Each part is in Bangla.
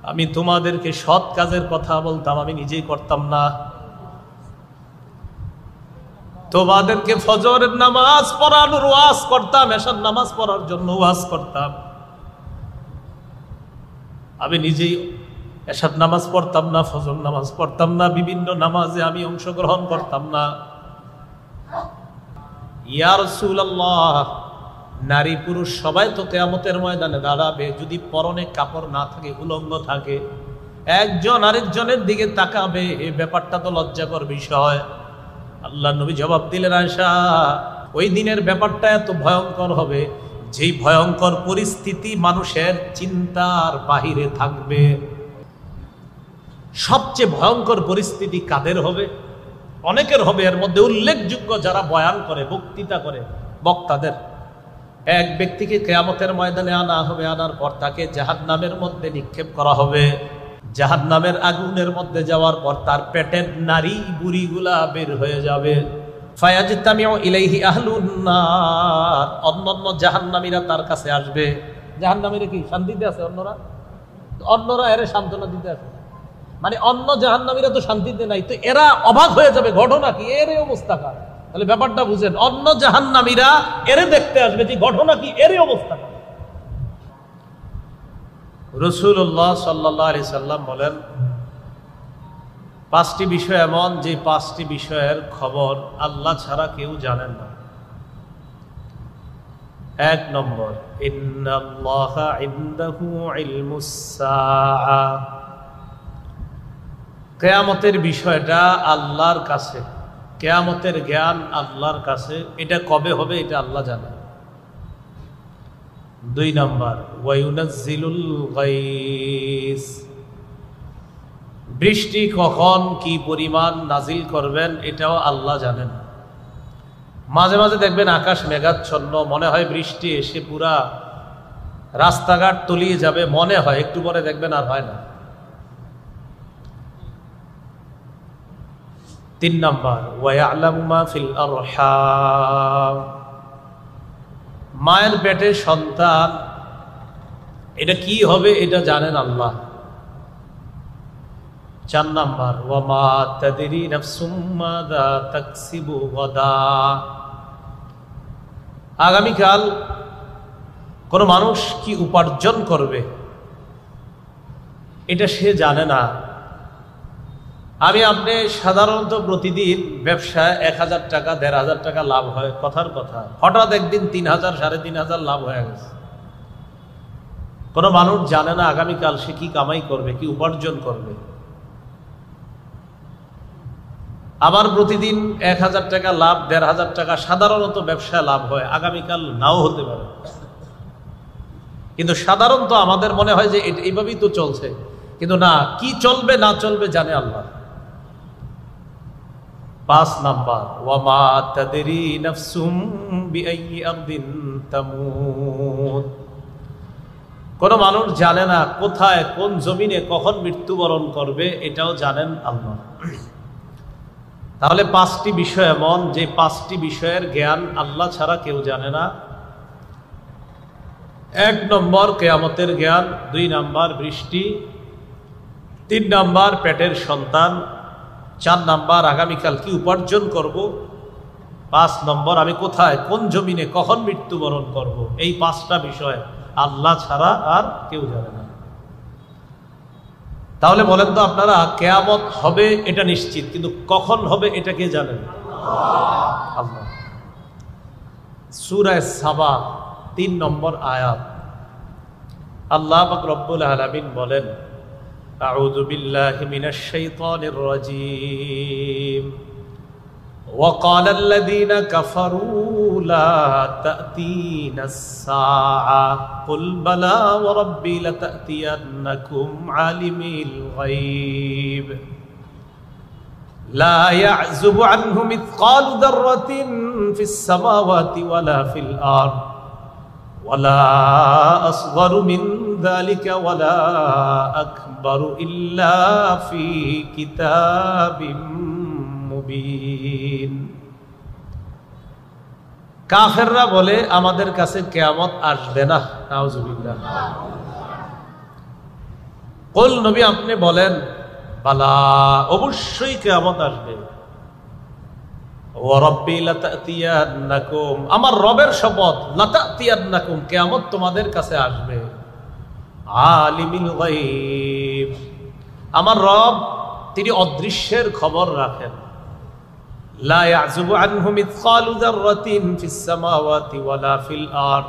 আমি তোমাদেরকে সৎ কাজের কথা বলতাম, আমি নিজেই করতাম না। তোমাদেরকে ফজরের নামাজ পড়ানোর ওয়াজ করতাম, এশার নামাজ পড়ার জন্য ওয়াজ করতাম, আমি নিজেই এশার নামাজ পড়তাম না, ফজর নামাজ পড়তাম না, বিভিন্ন নামাজে আমি অংশগ্রহণ করতাম না। ইয়া রাসূলুল্লাহ, নারী পুরুষ সবাই তো কিয়ামতের ময়দানে দাঁড়াবে, যদি পরনে কাপড় না থাকে, উলঙ্গ থাকে, একজন আরেকজনের দিকে তাকাবে, এই ব্যাপারটা তো লজ্জাকর বিষয়। আল্লাহ নবী জবাব দিলেন, আয়েশা, ওই দিনের ব্যাপারটা এত ভয়ঙ্কর হবে, যেই ভয়ঙ্কর পরিস্থিতি মানুষের চিন্তার বাহিরে থাকবে। সবচেয়ে ভয়ঙ্কর পরিস্থিতি কাদের হবে? অনেকের হবে। এর মধ্যে উল্লেখযোগ্য যারা বয়ান করে, বক্তৃতা করে, বক্তাদের। এক ব্যক্তিকে কিয়ামতের ময়দানে আনা হবে, আনার পর তাকে জাহান্নামের মধ্যে নিক্ষেপ করা হবে। জাহান্নামের আগুনের মধ্যে যাওয়ার পর তার পেটের নারী বুড়িগুলা বের হয়ে যাবে। ফায়াজতামিউ ইলাইহি আহলুন নার, অন্যান্য জাহান্নামীরা তার কাছে আসবে। জাহান্নামীরা কি শান্তিতে আছে? অন্যরা এর সান্ত্বনা দিতে আসে, মানে অন্য জাহান্নামীরা তো শান্তিতে নাই, তো এরা অবাক হয়ে যাবে, ঘটনা কি, এর অবস্থা কার? তাহলে ব্যাপারটা বুঝেন, অন্য জাহান্নামীরা এরে দেখতে আসবে যে ঘটনা কি, এর অবস্থা কার। রাসূলুল্লাহ সাল্লাল্লাহু আলাইহি সাল্লাম বলেন, পাঁচটি বিষয় এমন যে পাঁচটি বিষয়ের খবর আল্লাহ ছাড়া কেউ জানেন না। এক নম্বর, ইন্নাল্লাহা ইনদাহু ইলমুস সাআ, কিয়ামতের বিষয়টা আল্লাহর কাছে, কিয়ামতের জ্ঞান আল্লাহর কাছে, এটা কবে হবে এটা আল্লাহ জানেন। দুই নম্বর, ওয়ায়ুনাজ্জিলুল গায়স, বৃষ্টি কখন কি পরিমাণ নাজিল করবেন এটাও আল্লাহ জানেন। মাঝে মাঝে দেখবেন আকাশ মেঘাচ্ছন্ন, মনে হয় বৃষ্টি এসে পুরা রাস্তাঘাট তলিয়ে যাবে, মনে হয়, একটু পরে দেখবেন আর হয় না। তিন নম্বর, ওয়ায়ালামু মা ফিল আরহাম, মায়ের পেটে সন্তান এটা কি হবে এটা জানেন আল্লাহ। চার নম্বর, ওয়ামা তাদরি নাফসুম মাযা তাকসিবু গাদা, আগামীকাল কোন মানুষ কি উপার্জন করবে এটা সে জানে না। আপনি সাধারণত প্রতিদিন ব্যবসায় 1000 টাকা 1500 টাকা লাভ হয়, কথার কথা, হঠাৎ একদিন 3000 3500 লাভ হয়ে গেছে। কোন মানুষ জানে না আগামীকাল সে কি কামাই করবে, কি উপার্জন করবে। আবার প্রতিদিন 1000 টাকা লাভ, 1500 টাকা সাধারণত ব্যবসায় লাভ হয়, আগামীকাল নাও হতে পারে। কিন্তু সাধারণত আমাদের মনে হয় যে এইভাবেই তো চলছে, কিন্তু না, কি চলবে না চলবে জানে আল্লাহ। 5 নাম্বার, ওয়ামা তাদরি নাফসুম বিআইয়ি আরদিন তামুত, কোন মানুষ জানে না কোথায় কোন জমিনে কখন মৃত্যুবরণ করবে, এটাও জানেন আল্লাহ। তাহলে 5টি বিষয় এমন যে 5টি বিষয়ের জ্ঞান আল্লাহ ছাড়া কেউ জানে না। 1 নম্বর কিয়ামতের জ্ঞান, 2 নাম্বার বৃষ্টি, 3 নাম্বার পেটের সন্তান, 4 নাম্বার আগামীকাল কি উপার্জন করব, 5 নম্বর আমি কোথায় কোন জমিনে কখন মৃত্যুবরণ করব। এই 5টা বিষয় আল্লাহ ছাড়া আর কেউ জানে না। তাহলে বলেন তো আপনারা, কিয়ামত হবে এটা নিশ্চিত, কিন্তু কখন হবে এটা কে জানেন? আল্লাহ। সূরা সাবা 3 নম্বর আয়াত, আল্লাহ পাক রব্বুল আলামিন বলেন, আউযু বিল্লাহি মিনাশ শাইতানির রাজীম, وقال الذين كفروا لا تأتينا الساعة قل بلى وربي لتأتينكم عالم الغيب لا يعزب عنه مثقال ذرة في السماوات ولا في الأرض ولا أصغر من ذلك ولا أكبر إلا في كتاب মুবিন। কাফেররা বলে আমাদের কাছে কিয়ামত আসবে না, নাউজুবিল্লাহ। কুল নবী আপনি বলেন, বালা, অবশ্যই কিয়ামত আসবে। ওয়া রাব্বি লাতাতিয়ান্নাকুম, আমার রবের শপথ, লাতাতিয়ান্নাকুম, কিয়ামত তোমাদের কাছে আসবে। আলিমুল গায়ব, আমার রব তিনি অদৃশ্যের খবর রাখেন। লা ইয়াযুবু আনহু মিসকালু যাররাতিন ফিস সামাওয়াতি ওয়ালা ফিল আরদ,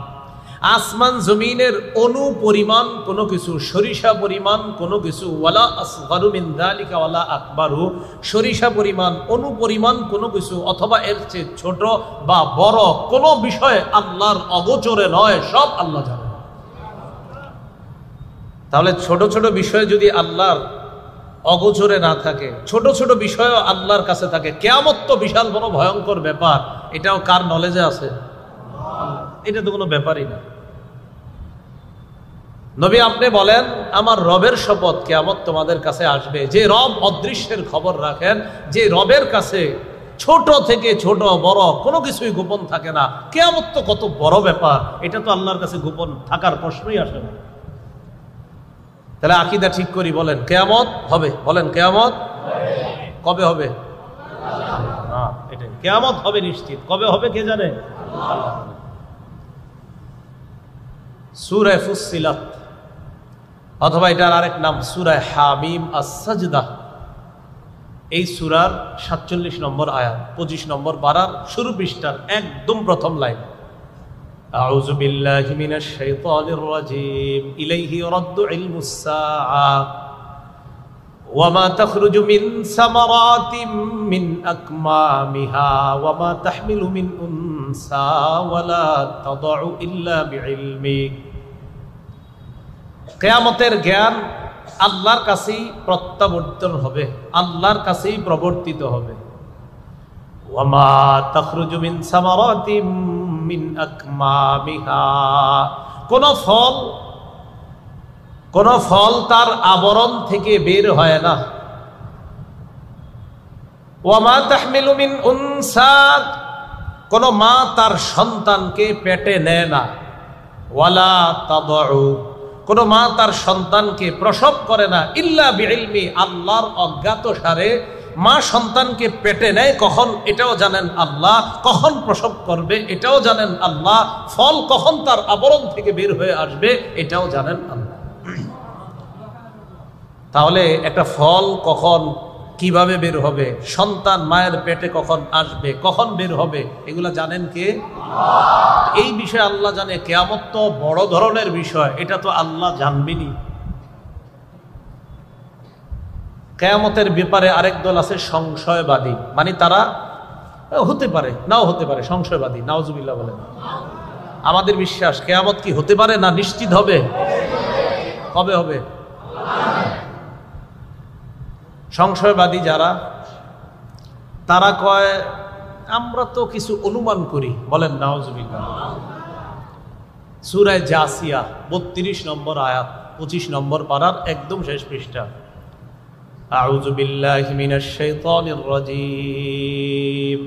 আসমান জমিনের অণু পরিমাণ কোনো কিছু, সরিষা পরিমাণ কোনো কিছু, ওয়ালা আসগারু মিন যালিকা ওয়ালা আকবারু, সরিষা পরিমাণ, অণু পরিমাণ কোনো কিছু অথবা এর চেয়ে ছোট বা বড় কোনো বিষয় আল্লাহর অগোচরে নয়, সব আল্লাহ জানেন। তাহলে ছোট ছোট বিষয় যদি আল্লাহর অগোচরে না থাকে, ছোট ছোট বিষয়ও আল্লাহর কাছে থাকে, কিয়ামত তো বিশাল বড় ভয়ঙ্কর ব্যাপার, এটাও কার নলেজে আছে? এটা তো কোনো ব্যাপারই না। নবী আপনি বলেন, আমার রবের শপথ, কিয়ামত তোমাদের কাছে আসবে। যে রব অদৃশ্যের খবর রাখেন, যে রবের কাছে ছোট থেকে ছোট বড় কোনো কিছুই গোপন থাকে না, কিয়ামত তো কত বড় ব্যাপার, এটা তো আল্লাহর কাছে গোপন থাকার প্রশ্নই আসে না। তাহলে আকীদা ঠিক করি, বলেন কিয়ামত হবে, বলেন কিয়ামত কবে হবে? না, এটাই কিয়ামত হবে নিশ্চিত। কবে হবে কে জানে? আল্লাহ। সূরা ফুসসিলাত, অথবা এটার আরেক নাম সূরা হামিম আস-সাজদা, এই সূরার ৪৭ নম্বর আয়াত, ২৫ নম্বর পারার শুরু পৃষ্ঠার একদম প্রথম লাইন, আউযু বিল্লাহি মিনাশ শাইতানির রাজীম, ইলাইহি ইউরাদ্দু ইলমুস সাআ ওয়া মা তাখরুজু মিন সামারাতিম মিন আকমামিহা ওয়া মা তাহমিলু মিন উনসা ওয়া লা তাদউ ইল্লা বিইলমি। কিয়ামতের জ্ঞান আল্লাহর কাছেই প্রত্যাবর্তন হবে, আল্লাহর কাছেই প্রবর্তিত হবে। ওয়া মা তাখরুজু মিন সামারাতিম মিন আকমামিহা, কোন ফল তার আবরণ থেকে বের হয় না। ওয়া মা তাহমিলু মিন উনসা, কোন মা তার সন্তানকে পেটে নেয় না। ওয়ালা তাদউ, কোন মা তার সন্তানকে প্রসব করে না। ইল্লা বিইলমি, আল্লাহর অজ্ঞাত সারে মা সন্তানকে পেটে নেয় কখন এটাও জানেন আল্লাহ, কখন প্রসব করবে এটাও জানেন আল্লাহ, ফল কখন তার আবরণ থেকে বের হয়ে আসবে এটাও জানেন আল্লাহ। তাহলে একটা ফল কখন কিভাবে বের হবে, সন্তান মায়ের পেটে কখন আসবে, কখন বের হবে, এগুলা জানেন কে? এই বিষয়ে আল্লাহ জানে। কিয়ামত তো বড় ধরনের বিষয়, এটা তো আল্লাহ জানবেনই। কিয়ামতের ব্যাপারে আরেক দল আছে সংশয়বাদী, মানে তারা হতে পারে নাও হতে পারে, সংশয়বাদী, নাউজুবিল্লাহ বলেন। আমাদের বিশ্বাস কিয়ামত কি হতে পারে না নিশ্চিত হবে। কবে হবে? সংশয়বাদী যারা, তারা কয় আমরা তো কিছু অনুমান করি, বলেন নাউজুবিল্লাহ। সূরা জাসিয়া ৩২ নম্বর আয়াত, ২৫ নম্বর পারার একদম শেষ পৃষ্ঠা, আউযু বিল্লাহি মিনাশ শাইতানির রাজীম।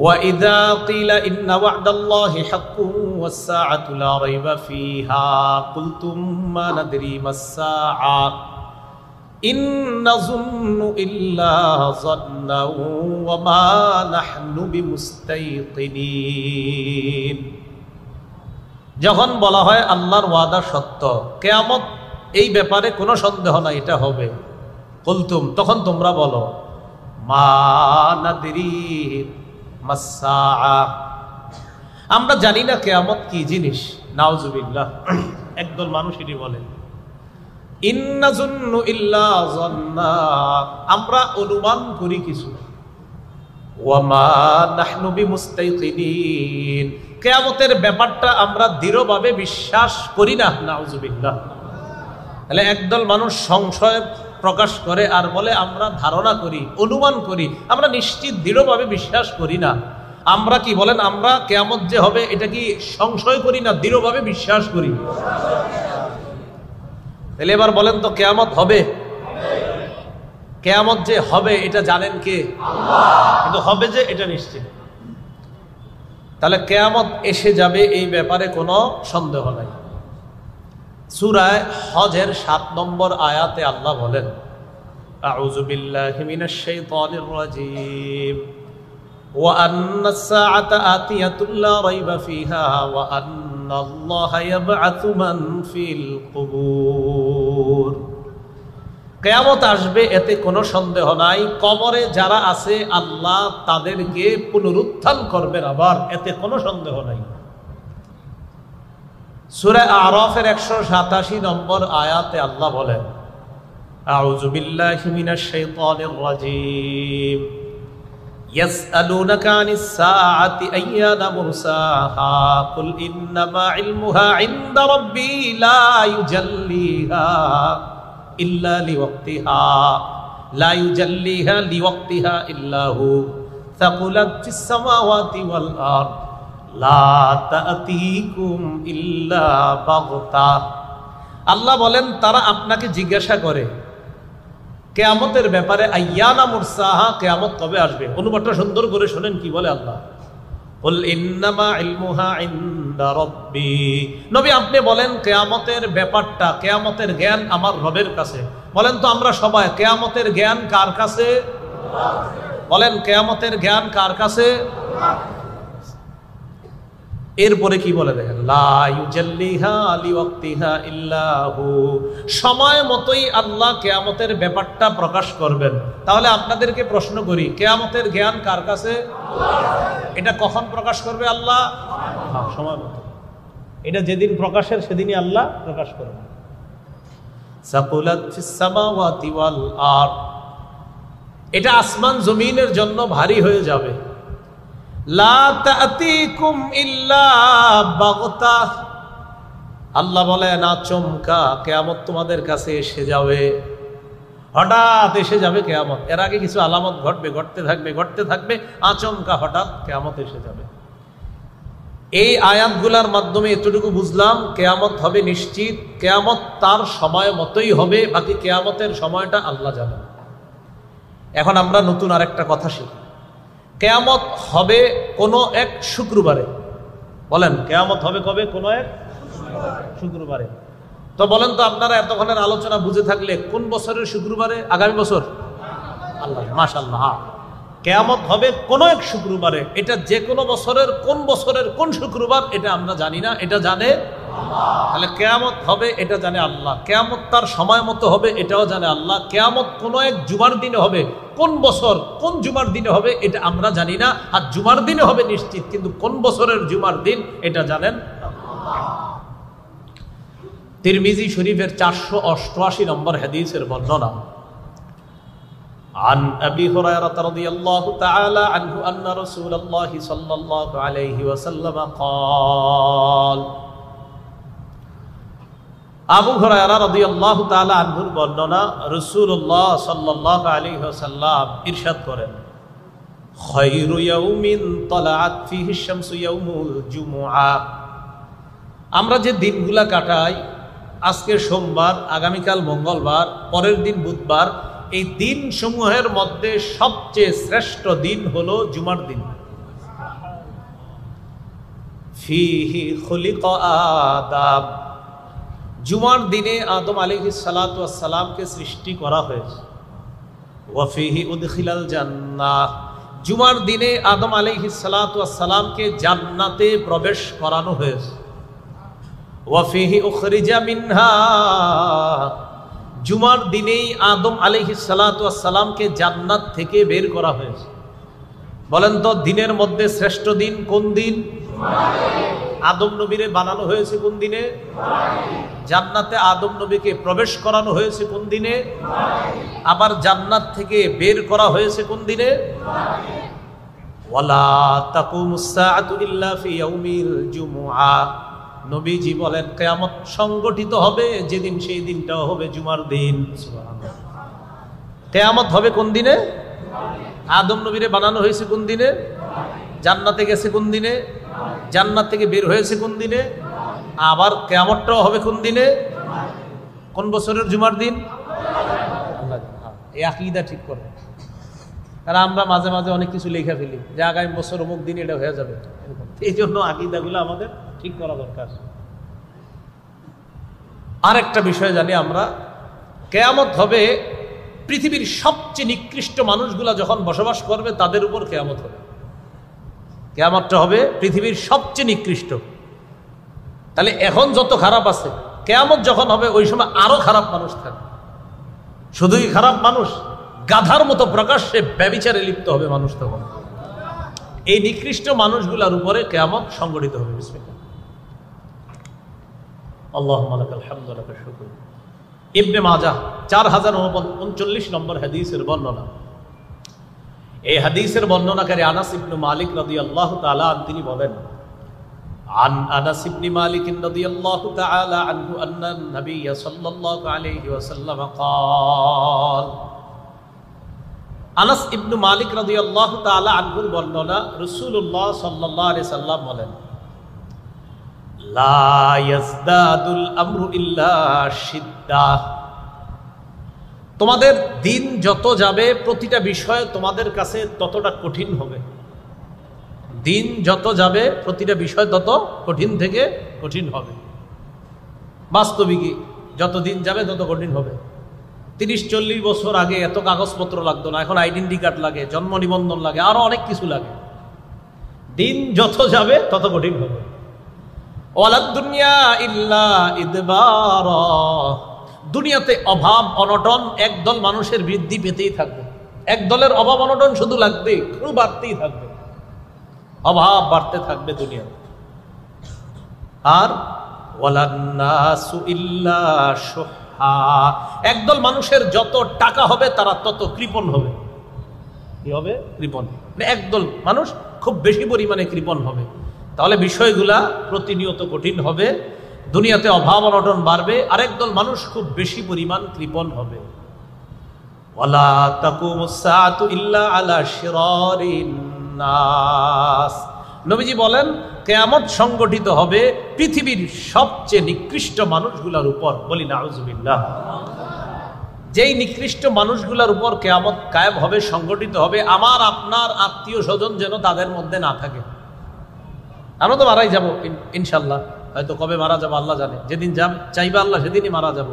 وَإِذَا قِيلَ إِنَّ وَعْدَ اللَّهِ حَقٌّ وَالسَّاعَةُ لَا رَيْبَ فِيهَا قُلْتُم مَّا نَدْرِي مَا السَّاعَةُ إِن نَّظُنُّ إِلَّا ظَنًّا وَمَا نَحْنُ بِمُسْتَيْقِنِينَ। যখন বলা হয় আল্লাহর ওয়াদা সত্য, কিয়ামত এই ব্যাপারে কোনো সন্দেহ নাই, এটা হবে। কুলতুম, তখন তোমরা বলো, মা নাদরি মাসসাআ, আমরা জানি না কিয়ামত কি জিনিস। নাউজুবিল্লাহ। একদল মানুষ এটি বলে, ইন্নাজুন্নু ইল্লা যান্না, আমরা অনুমান করি কিছু। ওয়া মা নাহনু বিমুস্তাইকিনিন, কিয়ামতের ব্যাপারটা আমরা দৃঢ়ভাবে বিশ্বাস করি না। নাউজুবিল্লাহ। তাহলে একদল মানুষ সংশয় প্রকাশ করে আর বলে আমরা ধারণা করি, অনুমান করি, আমরা নিশ্চিত দৃঢ়ভাবে বিশ্বাস করি না। আমরা কি বলেন, আমরা কিয়ামত যে হবে এটা কি সংশয় করি না দৃঢ়ভাবে বিশ্বাস করি? তাহলে এবার বলেন তো কিয়ামত হবে? কিয়ামত যে হবে এটা জানেন কে? আল্লাহ। কিন্তু হবে যে এটা নিশ্চিত। তাহলে কিয়ামত এসে যাবে এই ব্যাপারে কোনো সন্দেহ নাই। সূরা হজের 7 নম্বর আয়াতে আল্লাহ বলেন, আউযু বিল্লাহি মিনাশ শাইতানির রাজীম ওয়া আন্নাস সাআতা আতিয়াতুল লা রাইবা ফিহা ওয়া আন্নাল্লাহা ইয়াবআতু মান ফিল কুবুর। কিয়ামত আসবে, এতে কোনো সন্দেহ নাই। কবরে যারা আছে আল্লাহ তাদেরকে পুনরুত্থান করবেন আবার, এতে কোনো সন্দেহ নাই। সূরা আরাফের 187 নম্বর আয়াতে আল্লাহ বলেন, আউযু বিল্লাহি মিনাশ শাইতানির রাজীম ইয়াসআলুনাকা আনিস সাআতি আইয়ানা মুরসাহা কুল ইন্নামা ইলমুহা ইনদা রাব্বি লা ইউজাল্লিহা ইল্লা লিওয়াক্তিহা লা ইউজাল্লিহা লিওয়াক্তিহা ইল্লা হু সাকুলাত ফিস সামাওয়াতি ওয়াল আরদ লা তা'তিকুম ইল্লা বাগতা। আল্লাহ বলেন, তারা আপনাকে জিজ্ঞাসা করে কিয়ামতের ব্যাপারে, আইয়ানা মুরসাহা, কিয়ামত কবে আসবে। অনুবাদটা সুন্দর করে শুনেন কি বলে আল্লাহ। কুল ইন্নামা ইলমুহা ইনদা রাব্বি, নবী আপনি বলেন কিয়ামতের ব্যাপারটা, কিয়ামতের জ্ঞান আমার রবের কাছে। বলেন তো আমরা সবাই, কিয়ামতের জ্ঞান কার কাছে? বলেন, কিয়ামতের জ্ঞান কার কাছে? এরপরে কি বলে দেখেন, লা ইউজাল্লিহা লিওয়াক্তিহা ইল্লা হু, সময় মতোই আল্লাহ কিয়ামতের ব্যাপারটা প্রকাশ করবেন। তাহলে আপনাদেরকে প্রশ্ন করি, কিয়ামতের জ্ঞান কার কাছে? এটা কখন প্রকাশ করবে আল্লাহ? সময় মতো। এটা যেদিন প্রকাশের সেদিনই আল্লাহ প্রকাশ করবেন। সাকুলাত ফিস সামাওয়াতি ওয়াল আরদ, এটা আসমান জমিনের জন্য ভারী হয়ে যাবে। লা তা'তিকুম ইল্লা বাগতা, আল্লাহ বলেন আচমকা কিয়ামত তোমাদের কাছে এসে যাবে, হঠাৎ এসে যাবে কিয়ামত। এর আগে কিছু আলামত ঘটবে, ঘটতে থাকবে, আচমকা হঠাৎ কিয়ামত এসে যাবে। এই আয়াতগুলোর মাধ্যমে এতটুকু বুঝলাম, কিয়ামত হবে নিশ্চিত, কিয়ামত তার সময় মতোই হবে, বাকি কিয়ামতের সময়টা আল্লাহ জানেন। এখন আমরা নতুন আরেকটা কথা শিখি, কিয়ামত হবে কোনো এক শুক্রবারে। বলেন, কিয়ামত হবে কবে? কোনো এক শুক্রবারে। তো বলেন তো আপনারা এতক্ষণের আলোচনা বুঝে থাকলে কোন বছরের শুক্রবারে? আগামী বছর? আল্লাহ, মাশাআল্লাহ। কিয়ামত হবে কোনো এক শুক্রবারে। এটা যে কোনো বছরের কোন শুক্রবার এটা আমরা জানি না, এটা জানে আল্লাহ। তাহলে কিয়ামত হবে এটা জানে আল্লাহ, কিয়ামত তার সময় মতো হবে এটাও জানে আল্লাহ। কিয়ামত কোনো এক জুমার দিনে হবে, কোন বছর কোন জুমার দিনে হবে এটা আমরা জানি না। আর জুমার দিনে হবে নিশ্চিত, কিন্তু কোন বছরের জুমার দিন এটা জানেন আল্লাহ। তিরমিজি শরীফের 488 নম্বর হাদিসের বর্ণনা, عن أبي هريرة رضي الله تعالى عنه أن رسول الله صلى الله عليه وسلم قال, আবু হুরায়রা রাদিয়াল্লাহু তাআলা আনহুর বর্ণনা, রাসূলুল্লাহ সাল্লাল্লাহু আলাইহি ওয়াসাল্লাম ইরশাদ করেন, খায়রু ইয়াউমিন তালাআত ফিহি আশ-শামসু ইয়াউমুল জুমুআ। আমরা যে দিনগুলা কাটাই, আজকে সোমবার, আগামীকাল মঙ্গলবার, পরের দিন বুধবার, এই দিন সমূহের মধ্যে সবচেয়ে শ্রেষ্ঠ দিন হলো জুমার দিন। ফিহি খুলিকা আদম, জুমার দিনে আদম আলাইহিস সালাতু ওয়াস সালামকে সৃষ্টি করা হয়েছে। ওয়া ফিহি উদখিলাল জান্নাহ, জুমার দিনে আদম আলাইহিস সালাতু ওয়াস সালামকে জান্নাতে প্রবেশ করানো হয়েছে। ওয়া ফিহি উখরিজা মিনহা, জুমার দিনেই আদম আলাইহিস সালাতু ওয়াস সালামকে জান্নাত থেকে বের করা হয়েছে। বলেন তো, দিনের মধ্যে শ্রেষ্ঠ দিন কোন দিন? আদম নবীরে বানানো হয়েছে কোন দিনে? জান্নাতে আদম নবীকে প্রবেশ করানো হয়েছে কোন দিনে? আবার জান্নাত থেকে বের করা হয়েছে কোন দিনে? ওয়ালা তাকুমুস সাআতু ইল্লা ফি ইয়াউমিল জুমুআ, নবীজি বলেন কিয়ামত সংগঠিত হবে যেদিন, সেই দিনটাও হবে জুমার দিন। সুবহানাল্লাহ। কিয়ামত হবে কোন দিনে? আদম নবীরে বানানো হয়েছে কোন দিনে? জান্নাতে গেছে কোন দিনে? জান্নাত থেকে বের হয়েছে কোন দিনে? আবার কিয়ামতটাও হবে কোন দিনে? কোন বছরের জুমার দিন? এই আকীদা ঠিক করে, কারণ আমরা মাঝে মাঝে অনেক কিছু লেখা ফেলি যে আগামী বছর অমুক দিন এটা হয়ে যাবে, এই জন্য আকীদাগুলো আমাদের ঠিক করা দরকার। আরেকটা বিষয় জানি আমরা, কিয়ামত হবে পৃথিবীর সবচেয়ে নিকৃষ্ট মানুষগুলা যখন বসবাস করবে তাদের উপর কিয়ামত হবে। কিয়ামতটা হবে পৃথিবীর সবচেয়ে নিকৃষ্ট। তাহলে এখন যত খারাপ আছে, কিয়ামত যখন হবে ওই সময় আরো খারাপ মানুষ থাকবে। শুধুই খারাপ মানুষ, গাধার মতো প্রকাশ্যে ব্যভিচারে লিপ্ত হবে মানুষ তখন। এই নিকৃষ্ট মানুষগুলার উপরে কিয়ামত সংগঠিত হবে। বিসমিল্লাহ। আল্লাহুম্মা লাকাল হামদু ওয়া লাকাশ শুকর। ইবনে মাজাহ 4039 নম্বর হাদিসের বর্ণনা। এই হাদিসের বর্ণনাকারী আনাস ইবনে মালিক রাদিয়াল্লাহু তাআলা আনহু তিনি বলেন, عن أنس بن مالك رضي الله تعالى عنه أن النبي صلى الله عليه وسلم قال আনাস ইবনে মালিক রাদিয়াল্লাহু তাআলা আনহুর বর্ণনা, রাসূলুল্লাহ সাল্লাল্লাহু আলাইহি সাল্লাম বলেন, লা ইয়াজদাদুল আমরু ইল্লা শিদ্দাহ। তোমাদের দিন যত যাবে প্রতিটা বিষয় তোমাদের কাছে ততটা কঠিন হবে। দিন যত যাবে প্রতিটা বিষয় তত কঠিন থেকে কঠিন হবে। বাস্তবিকই যত দিন যাবে তত কঠিন হবে। 30-40 বছর আগে এত কাগজপত্র লাগতো না, এখন আইডেন্টি কার্ড লাগে, জন্ম নিবন্ধন লাগে, আরো অনেক কিছু লাগে। দিন যত যাবে তত কঠিন হবে। ওয়ালাদ দুনিয়া ইল্লা ইদবারা। দুনিয়াতে অভাব অনটন একদল মানুষের বৃদ্ধি পেতেই থাকবে। এক দলের অভাব অনটন শুধু লাগবে, খুব বাড়তেই থাকবে, অভাব বাড়তে থাকবে দুনিয়াতে। আর ওয়ালান্নাসু ইল্লা শুহা। একদল মানুষের যত টাকা হবে তারা তত কৃপণ হবে। কি হবে? কৃপণ। একদল মানুষ খুব বেশি পরিমাণে কৃপণ হবে। তাহলে বিষয়গুলা প্রতিনিয়ত কঠিন হবে, দুনিয়াতে অভাব অনটন বাড়বে, আরেকদল মানুষ খুব বেশি পরিমাণ কৃপণ হবে। ওয়ালা তাকুমুস সাআতু ইল্লা আলা শিরারিন নাস। নবীজি বলেন কিয়ামত সংগঠিত হবে পৃথিবীর সবচেয়ে নিকৃষ্ট মানুষগুলোর উপর। বলি নাউজুবিল্লাহ। যেই নিকৃষ্ট মানুষগুলোর উপর কিয়ামত কায়েম হবে, সংগঠিত হবে, আমার আপনার আত্মীয় স্বজন যেন তাদের মধ্যে না থাকে। আমরা তো মারাই যাব ইনশাল্লাহ, হয়তো কবে মারা যাবো আল্লাহ জানে। যেদিন চাইবে আল্লাহ সেদিনই মারা যাব।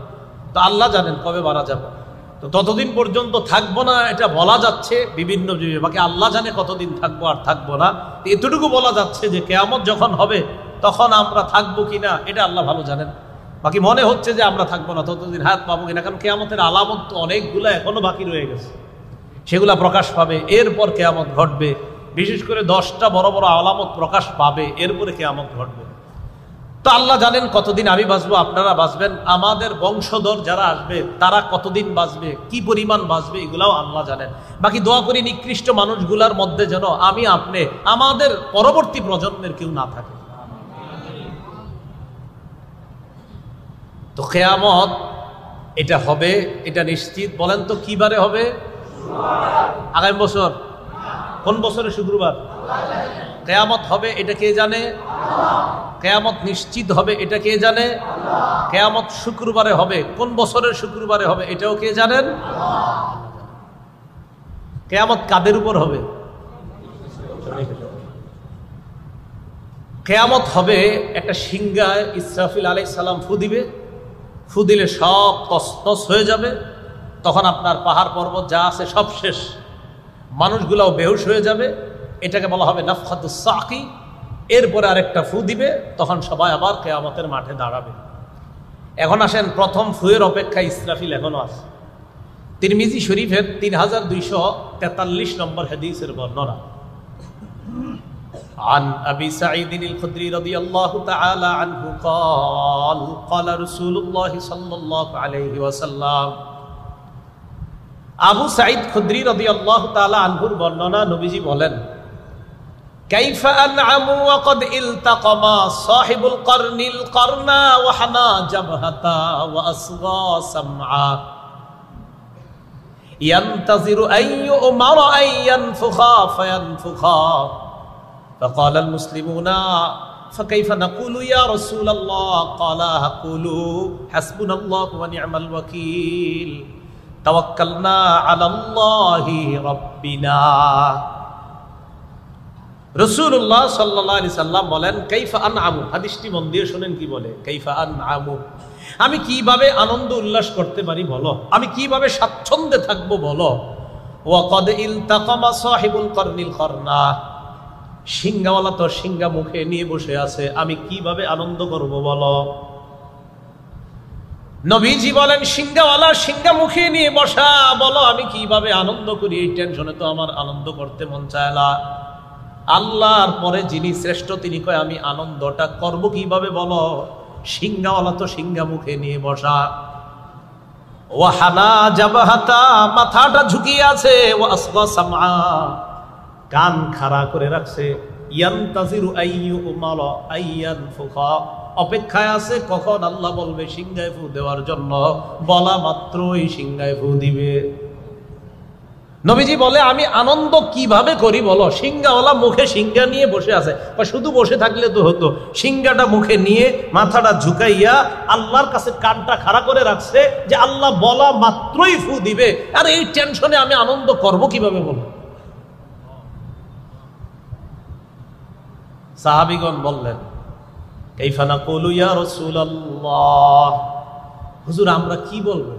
তো আল্লাহ জানেন কবে মারা যাব। তো ততদিন পর্যন্ত থাকবো না এটা বলা যাচ্ছে বিভিন্ন জীবে, বাকি আল্লাহ জানে কতদিন থাকবো আর থাকবো না। এতটুকু বলা যাচ্ছে যে কিয়ামত যখন হবে তখন আমরা থাকবো কিনা এটা আল্লাহ ভালো জানেন। বাকি মনে হচ্ছে যে আমরা থাকবো না, ততদিন হায়াত পাবো কিনা, কারণ কিয়ামতের আলামত তো অনেকগুলো এখনো বাকি রয়ে গেছে, সেগুলা প্রকাশ পাবে, এরপর কিয়ামত ঘটবে। বিশেষ করে 10টা বড় বড় আলামত প্রকাশ পাবে, এরপরে কিয়ামত ঘটবে। তো আল্লাহ জানেন কতদিন আমি বাঁচবো, আপনারা বাঁচবেন, আমাদের বংশধর যারা আসবে তারা কতদিন বাঁচবে, কি পরিমাণ বাঁচবে, এগুলাও আল্লাহ জানেন। বাকি দোয়া করি নিকৃষ্ট মানুষগুলার মধ্যে যেন আমি আপনি আমাদের পরবর্তী প্রজন্মের কেউ না থাকে। তো কিয়ামত এটা হবে, এটা নিশ্চিত। বলেন তো কি বারে হবে? আগামী বছর। কোন বছরে? শুক্রবার। কিয়ামত হবে এটা কে জানে? কিয়ামত নিশ্চিত হবে এটা কে জানে? কিয়ামত শুক্রবারে হবে। কোন বছরের শুক্রবারে হবে এটাও কে জানেন? কিয়ামত কাদের উপর হবে? কিয়ামত হবে একটা সিংহায় ইসরাফিল আলাইহিস সালাম ফু দিবে, ফু দিলে সব তছনছ হয়ে যাবে। তখন আপনার পাহাড় পর্বত যা আছে সব শেষ, মানুষগুলাও বেহুশ হয়ে যাবে। এটাকে বলা হবে নাফখাতুস সাকি। এরপরে আরেকটা ফু দিবে, তখন সবাই আবার কিয়ামতের মাঠে দাঁড়াবে। এখন আসেন প্রথম ফুয়ের অপেক্ষায় ইসরাফিল এখনো আছে। তিরমিজি শরীফের 3243 নম্বর হাদিসের বর্ণনা। عن أبي سعيد الخدري رضي الله تعالى عنه قال قال رسول الله صلى الله عليه وسلم। আবু সাঈদ খুদরি রাদিয়াল্লাহু তাআলা আনহুর বর্ণনা, নবীজি বলেন, কাইফা আনআমু ওয়া ক্বাদ ইলতাকামা সাহিবুল করনিল করনা ওয়া হানা জাবহাতা ওয়া আসগা সামআ ইয়ানতাজিরু আইয়ুমারা আইয়ানফুখা ফায়ানফুখা فقال المسلمون فكيف نقول يا رسول الله قال قولوا حسبنا الله ونعم الوكيل توكلنا على الله ربنا। রাসূলুল্লাহ সাল্লাল্লাহু আলাইহি সাল্লাম বলেন, কাইফা আনআমু। হাদিসটি মন দিয়ে শুনেন কি বলে, কাইফা আনআমু। আমি কিভাবে আনন্দ উল্লাস করতে পারি বলো, আমি কিভাবে স্বাচ্ছন্দ্যে থাকবো বলো। ওয়াকাদ ইলতাকামা সাহিবুল করনিল করনা, সিংহাওয়ালা তো সিংহা মুখে নিয়ে বসে আছে, আমি কিভাবে আনন্দ করব বলো। নবীজি বলেন সিংহাওয়ালা সিংহা মুখে নিয়ে বসা, বলো আমি কিভাবে আনন্দ করি, এই টেনশনে তো আমার আনন্দ করতে মন চায় না। আল্লাহর পরে যিনি শ্রেষ্ঠ তিনি কয় আমি আনন্দটা করব কিভাবে বলো, সিংহাওয়ালা তো সিংহা মুখে নিয়ে বসা। ওয়াহানা জাবাহাতা, মাথাটা ঝুঁকিয়ে আছে, ওয়াসগা সামআ, কান খাড়া করে রাখছে, ইয়ান্তাজিরু আইয়ু উমালা আইয়ানফুখা, অপেক্ষায় আছে কখন আল্লাহ বলবে সিংহায় ফু দেওয়ার জন্য, বলা মাত্রই সিংহায় ফু দিবে। নবীজি বলে আমি আনন্দ কিভাবে করি বলো, সিংহাওয়ালা মুখে সিংহা নিয়ে বসে আছে, বা শুধু বসে থাকলে তো হতো, সিংহাটা মুখে নিয়ে মাথাটা ঝুঁকাইয়া আল্লাহর কাছে কানটা খাড়া করে রাখছে যে আল্লাহ বলা মাত্রই ফু দিবে, আর এই টেনশনে আমি আনন্দ করব কিভাবে বলো। সাহাবীগণ বললেন কাইফা নাকুলু ইয়া রাসূলুল্লাহ, হুজুর আমরা কি বলবো,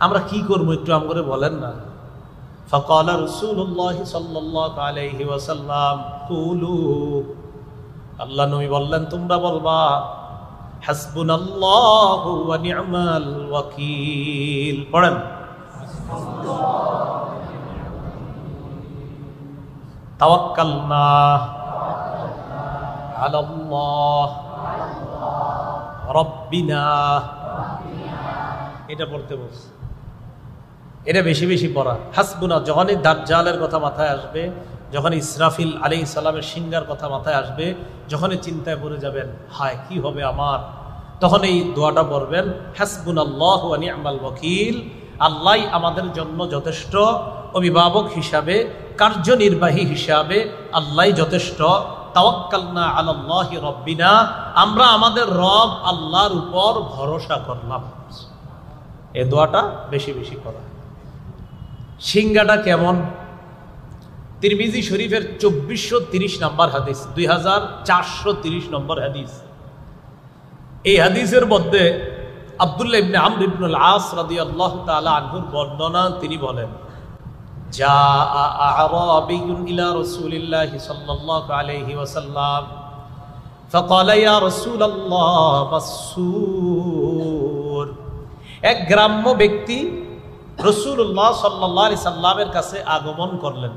আমরা কি করবো একটু আমগরে বলেন না। ফাকালা রাসূলুল্লাহ সাল্লাল্লাহু আলাইহি ওয়াসাল্লাম কুলু, আল্লাহ নবী বললেন তোমরা বলবা হাসবুনাল্লাহু ওয়া নি'মাল ওয়াকিল। পড়েন তাওয়াক্কালনা আলাল্লাহ রব্বিনা, এটা পড়তে বলছে, এটা বেশি বেশি পড়া। হাসবুনা যখনই দাজ্জালের কথা মাথায় আসবে, যখন ইসরাফিল আলাইহিস সালামের সিংহার কথা মাথায় আসবে, যখনই চিন্তায় পড়ে যাবেন হায় কি হবে আমার, তখন এই দোয়াটা পড়বেন হাসবুনাল্লাহু ওয়া নি'মাল ওয়াকিল, আল্লাহই আমাদের জন্য যথেষ্ট, অভিভাবক হিসাবে কার্যনির্বাহী হিসাবে আল্লাহই যথেষ্ট। তাওয়াক্কালনা আলাল্লাহি রব্বিনা, আমরা আমাদের রব আল্লাহর উপর ভরসা করলাম। এই দোয়াটা বেশি বেশি করা। সিংহাটা কেমন? তিরমিজি শরীফের 2430 নম্বর হাদিস, 2430 নম্বর হাদিস। এই হাদিসের মধ্যে আব্দুল্লাহ ইবনে আমর ইবনুল আস রাদিয়াল্লাহু তাআলা আনহুর বর্ণনা, তিনি বলেন জাআ আ'রাবিয়্যুন ইলা রাসূলিল্লাহি সাল্লাল্লাহু আলাইহি ওয়াসাল্লাম ফাকালা ইয়া রাসূলাল্লাহ বাসসুর, এক গ্রাম্য ব্যক্তি রাসূলুল্লাহ সাল্লাল্লাহু আলাইহি সাল্লামের কাছে আগমন করলেন।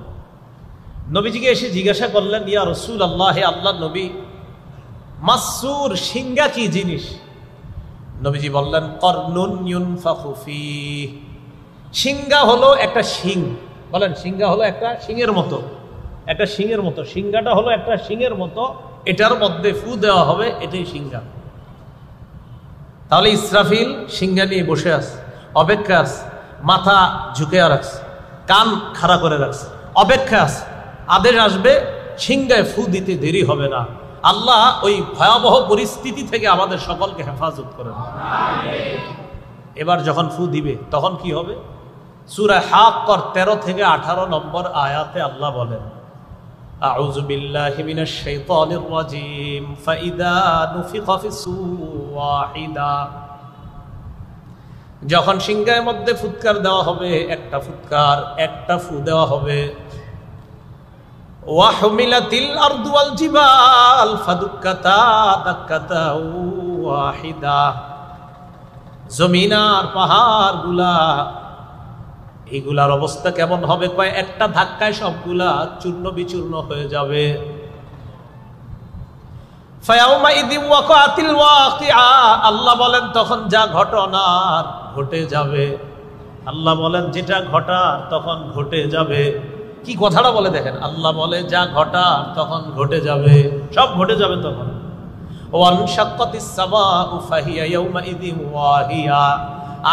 নবীজিকে এসে জিজ্ঞাসা করলেন ইয়া রাসূলুল্লাহ, হে আল্লাহর নবী, মাসসুর সিংহা কি জিনিস? নবীজি বললেন করনুন ইউনফাখু ফীহ, সিংহা হলো একটা শিং। বলেন সিংহা হলো একটা শিংয়ের মতো, একটা শিংয়ের মতো, সিংহাটা হলো একটা শিংয়ের মতো, এটার মধ্যে ফু দেওয়া হবে, এটাই সিংহা। তাহলে ইসরাফিল সিংহা নিয়ে বসে আছে, অপেক্ষা আছে, মাথা ঝুঁকে রাখছে, কান খাড়া করে রাখছে, অপেক্ষা আছে, আদেশ আসবে, সিংহায় ফু দিতে দেরি হবে না। আল্লাহ ওই ভয়াবহ পরিস্থিতি থেকে আমাদের সকলকে হেফাজত করেন। এবার যখন ফু দিবে তখন কি হবে? সূরা হাক্কর 13 থেকে 18 নম্বর আয়াতে আল্লাহ বলেন আউযু বিল্লাহি মিনাশ শাইতানির রাজীম ফাইদা নুফিখা ফিস-সূর ওয়াহিদা, যখন সিংহের মধ্যে ফুৎকার দেওয়া হবে, একটা ফুৎকার, একটা ফু দেওয়া হবে, ওয়াহুমিলাতিল আরদু ওয়াল জিবাল ফাদুক্কাতা দাক্কাতা ওয়াহিদা, জমিন আর পাহাড় গুলা, এগুলার অবস্থা কেমন হবে? কয় একটা ধাক্কায় সবগুলা চূর্ণ বিচূর্ণ হয়ে যাবে। আল্লাহ বলেন তখন যা ঘটনার ঘটে যাবে, আল্লাহ বলেন যেটা ঘটার তখন ঘটে যাবে। কি কথাটা বলে দেখেন, আল্লাহ বলে যা ঘটার তখন ঘটে যাবে, সব ঘটে যাবে তখন।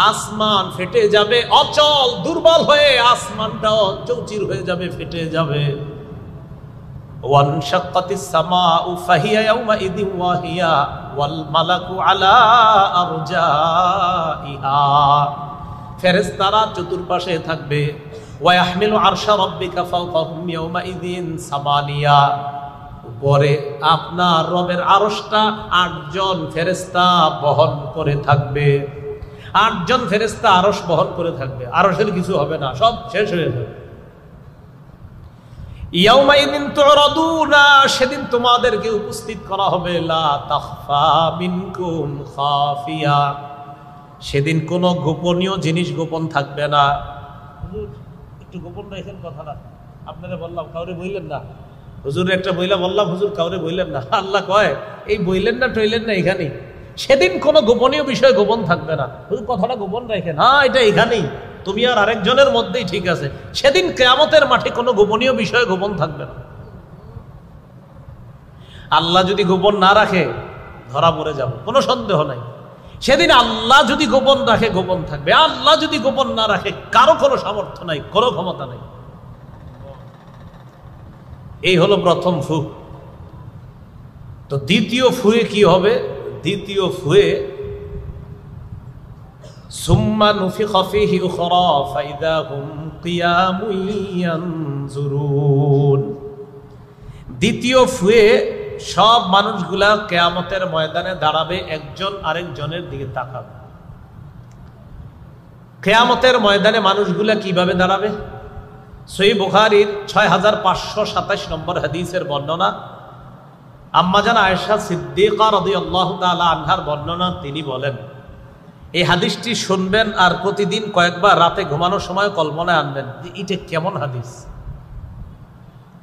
আসমান ফেটে যাবে, অচল দুর্বল হয়ে আসমানটাও চৌচির হয়ে যাবে, ফেটে যাবে। ফেরেশতারা চতুর্পাশে থাকবে। ওয়াহমিলু আরশা রাব্বিকা ফাওকাহুম ইয়াওমাইযিন সামানিয়া, পরে আপনার রবের আরশটা 8 জন ফেরেশতা বহন করে থাকবে। 8 জন ফেরেশতা আরশ বহন করে থাকবে, আরশের কিছু হবে না, সব শেষ হয়ে যাবে। ইয়াউমাইদিন তুরাদুনা, সেদিন তোমাদেরকে উপস্থিত করা হবে, লা তাখফা মিনকুম খাফিয়া, সেদিন কোনো গোপনীয় জিনিস গোপন থাকবে না। হুজুর একটু গোপন রাখেন কথাটা, আপনারা বললাম কাউরে বইলেন না। হুজুর একটা বইলা বললাম, হুজুর কাউরে বইলেন না। আল্লাহ কয় এই বইলেন না টইলেন না এখানে, সেদিন কোনো গোপনীয় বিষয় গোপন থাকবে না। হুজুর কথাটা গোপন রাখেন, হ্যাঁ এটা এখানেই, তুমি আর আরেকজনের মধ্যেই ঠিক আছে। সেদিন কিয়ামতের মাঠে কোনো গোপনীয় বিষয় গোপন থাকবে না। আল্লাহ যদি গোপন না রাখে ধরা পড়ে যাব, কোনো সন্দেহ নাই। সেদিন আল্লাহ যদি গোপন রাখে গোপন থাকবে, আল্লাহ যদি গোপন না রাখে কারো কোনো সামর্থ্য নাই, কোনো ক্ষমতা নাই। এই হলো প্রথম ফু। তো দ্বিতীয় ফুয়ে কি হবে? দ্বিতীয় ফুয়ে সুম্মা নুফিখা ফীহি উখরা ফাইদা হুম কিয়ামুন ইয়ানজুরুন। দ্বিতীয় ফুয়ে সব মানুষগুলা কিয়ামতের ময়দানে দাঁড়াবে, একজন আরেকজনের দিকে তাকাবে। কিয়ামতের ময়দানে মানুষগুলা কিভাবে দাঁড়াবে? সহিহ বুখারীর 6527 নম্বর হাদিসের বর্ণনা, আম্মা জান আয়েশা সিদ্দিকা রাদিয়াল্লাহু তাআলা আনহার বর্ণনা। তিনি বলেন, এই হাদিসটি শুনবেন আর প্রতিদিন কয়েকবার রাতে ঘুমানোর সময় কল্পনায় আনবেন যে এটা কেমন হাদিস।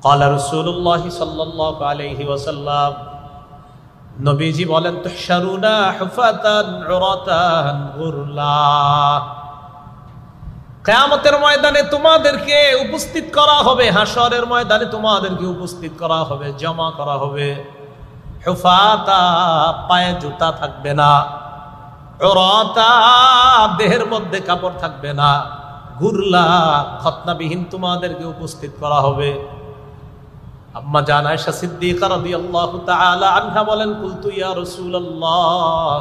ক্বালা রাসূলুল্লাহ সাল্লাল্লাহু আলাইহি ওয়াসাল্লাম, নবীজি বলেন, তুহশারুনা হুফাতান উরাতান গুরলা, কিয়ামতের ময়দানে তোমাদেরকে উপস্থিত করা হবে, হাশরের ময়দানে তোমাদেরকে উপস্থিত করা হবে, জমা করা হবে। হুফাতা, পায়ে জুতা থাকবে না, উরাতা, দেহের মধ্যে কাপড় থাকবে না, গুরলা, খতনাবিহীন তোমাদেরকে উপস্থিত করা হবে। আম্মা জান আয়েশা সিদ্দিকা রাদিয়াল্লাহু তাআলা আনহা বলেন, কুলতু ইয়া রাসূলুল্লাহ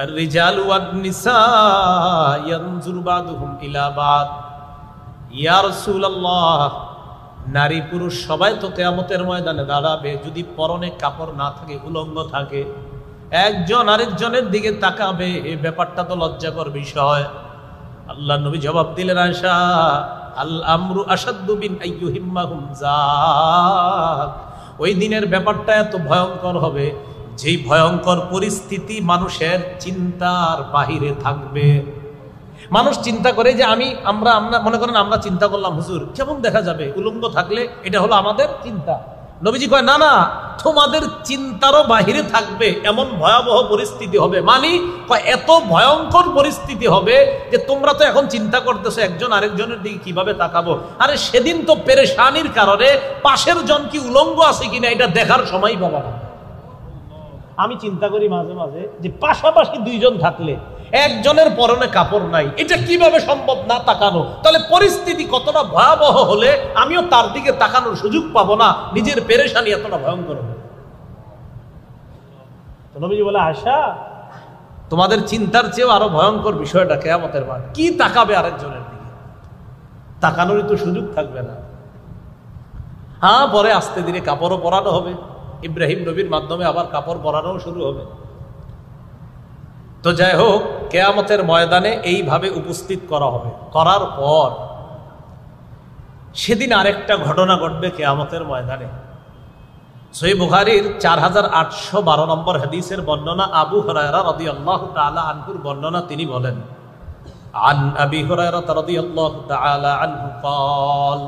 الرجال والنساء ينظر بعضهم الى بعض, ইয়া রাসূলুল্লাহ, নারী পুরুষ সবাই তো কিয়ামতের ময়দানে দাঁড়াবে, যদি পরনে কাপড় না থাকে, উলঙ্গ থাকে, একজন আরেকজনের দিকে তাকাবে, এই ব্যাপারটা তো লজ্জাকর বিষয়। আল্লাহ নবী জবাব দিলেন, আয়েশা, আল আমরু আশাদ্দু বিন আইয়ুহিম্মাহুম যাক, ওই দিনের ব্যাপারটা এত ভয়ঙ্কর হবে, যেই ভয়ঙ্কর পরিস্থিতি মানুষের চিন্তার বাহিরে থাকবে। মানুষ চিন্তা করে যে আমরা মনে করেন আমরা চিন্তা করলাম, হুজুর কেমন দেখা যাবে উলঙ্গ থাকলে, এটা হলো আমাদের চিন্তা। নবীজি কয়, না না, তোমাদের চিন্তারও বাহিরে থাকবে এমন ভয়াবহ পরিস্থিতি হবে। এত ভয়ঙ্কর পরিস্থিতি হবে যে তোমরা তো এখন চিন্তা করতেছো একজন আরেকজনের দিকে কিভাবে তাকাবো, আরে সেদিন তো পেরেশানির কারণে পাশের জন কি উলঙ্গ আছে কিনা এটা দেখার সময় পাবা না। আমি চিন্তা করি মাঝে মাঝে যে পাশাপাশি দুইজন থাকলে একজনের পরনে কাপড় নাই, এটা কিভাবে সম্ভব না তাকানো? তাহলে পরিস্থিতি কতটা ভয়াবহ হলে আমিও তার দিকে তাকানোর সুযোগ পাবো না, নিজের পেরেশানি এতটা ভয়ঙ্কর হবে। তো নবীজি বলে, আয়েশা, তোমাদের চিন্তার চেয়েও আরো ভয়ঙ্কর বিষয়টা কিয়ামতের মাঠ। কি তাকাবে আরেকজনের দিকে? তাকানোরই তো সুযোগ থাকবে না। হ্যাঁ, পরে আস্তে ধীরে কাপড়ও পরানো হবে, ইব্রাহিম নবীর মাধ্যমে আবার কাপড় পরানো শুরু হবে। তো যাই হোক, কিয়ামতের ময়দানে এইভাবে উপস্থিত করা হবে। করার পর সেদিন আরেকটা ঘটনা ঘটবে কিয়ামতের ময়দানে। সহিহ বুখারীর 4812 নম্বর হাদিসের বর্ণনা, আবু হুরায়রা রাদিয়াল্লাহু তাআলা আনহুর বর্ণনা। তিনি বলেন, আন আবি হুরায়রা রাদিয়াল্লাহু তাআলা আনহু قال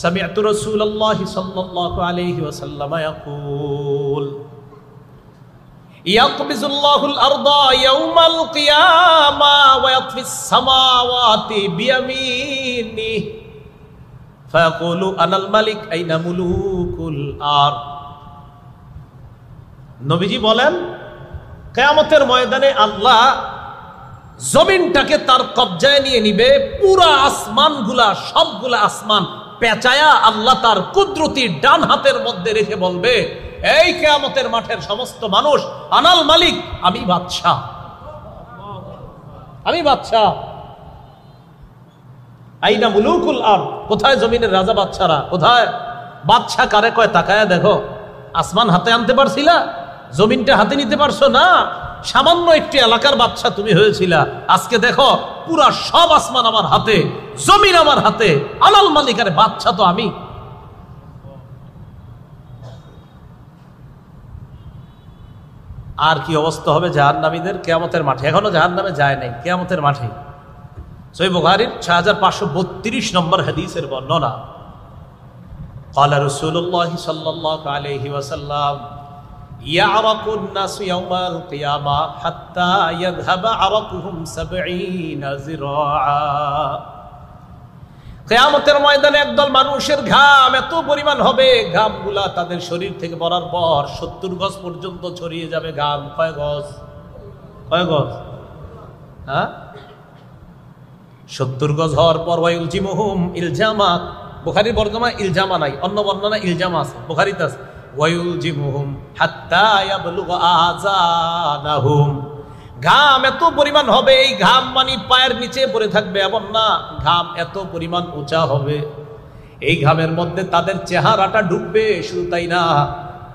سمعت رسول الله صلى الله عليه وسلم يقول يقبض الله الأرض يوم القيامة ويطفي السماوات بيمينه فيقول أنا الملك أين ملوك الأرض। নবীজি বলেন, কিয়ামতের ময়দানে আল্লাহ জমিনটাকে তার কবজায় নিয়ে নিবে, পুরা আসমানগুলা, সবগুলা আসমান পেঁচায়া আল্লাহ তার কুদরতি ডান হাতের মধ্যে রেখে বলবে, এই কিয়ামতের মাঠের সমস্ত মানুষ, আনাল মালিক, আমি বাদশাহ, আমি বাদশাহ। আইনা মুলুকুল আরদ, কোথায় জমিনের রাজা বাদশারা, কোথায়? বাদশা কারে কয় তাকায়া দেখো, আসমান হাতে আনতে পারছিলা? জমিনটা হাতে নিতে পারছো না? সামান্য একটি এলাকার বাদশা তুমি হয়েছিলা, আজকে দেখো পুরা সব আসমান আমার হাতে, জমিন আমার হাতে, আলাল মালিকারে বাদশা তো আমি। আর কি অবস্থা হবে জাহান্নামীদের কিয়ামতের মাঠে? এখনো জাহান্নামে যায় নাই, কিয়ামতের মাঠে। সহিহ বুখারীর 6532 নম্বর হাদিসের বর্ণনা, قال رسول الله صلى الله عليه وسلم يعرق الناس يوم القيامة حتى يذهب عرقهم 70 ذراعا। কিয়ামতের ময়দানে একদল মানুষের ঘাম এত পরিমাণ হবে, ঘামগুলা তাদের শরীর থেকে পড়ার পর 70 গজ পর্যন্ত ছড়িয়ে যাবে ঘাম। কয় গজ? কয় গজ? হ্যাঁ, 70 গজ হওয়ার পর ওয়ায়ুলজিমুহুম ইলজামা, বুখারীর বর্ণনা ইলজামা নাই, অন্য বর্ণনা ইলজামা আছে, বুখারীতে আছে ওয়ায়ুলজিমুহুম হাত্তা ইয়াবলুগা আযানাহুম। ঘাম এত পরিমাণ হবে, এই ঘাম মানে পায়ের নিচে পড়ে থাকবে এমন না, ঘাম এত পরিমাণ উঁচা হবে, এই ঘামের মধ্যে তাদের চেহারাটা ডুববে। শুধু তাই না,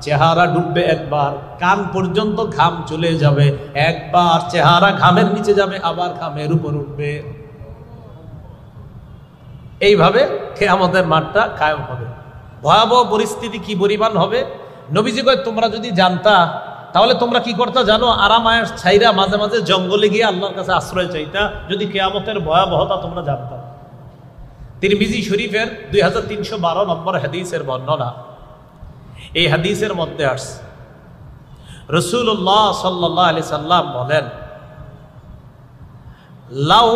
চেহারা ডুববে একবার, কান পর্যন্ত ঘাম চলে যাবে, একবার চেহারা ঘামের নিচে যাবে, আবার ঘামের উপর উঠবে। এইভাবে কিয়ামতের মাঠটা কায়েম হবে। ভয়াবহ পরিস্থিতি কি পরিমাণ হবে নবীজি কয়, তোমরা যদি জানতা তাহলে তোমরা কি করতে জানো? আরামায়ের ছাইরা মাঝে মাঝে জঙ্গলে গিয়ে আল্লাহর কাছে আশ্রয় চাইতা, যদি কিয়ামতের ভয়াবহতা তোমরা জানতা। তিরমিজি শরীফের 2312 নম্বর হাদিসের বর্ণনা, এই হাদিসের মধ্যে আসছে রাসূলুল্লাহ সাল্লাল্লাহু আলাইহি সাল্লাম বলেন, লাউ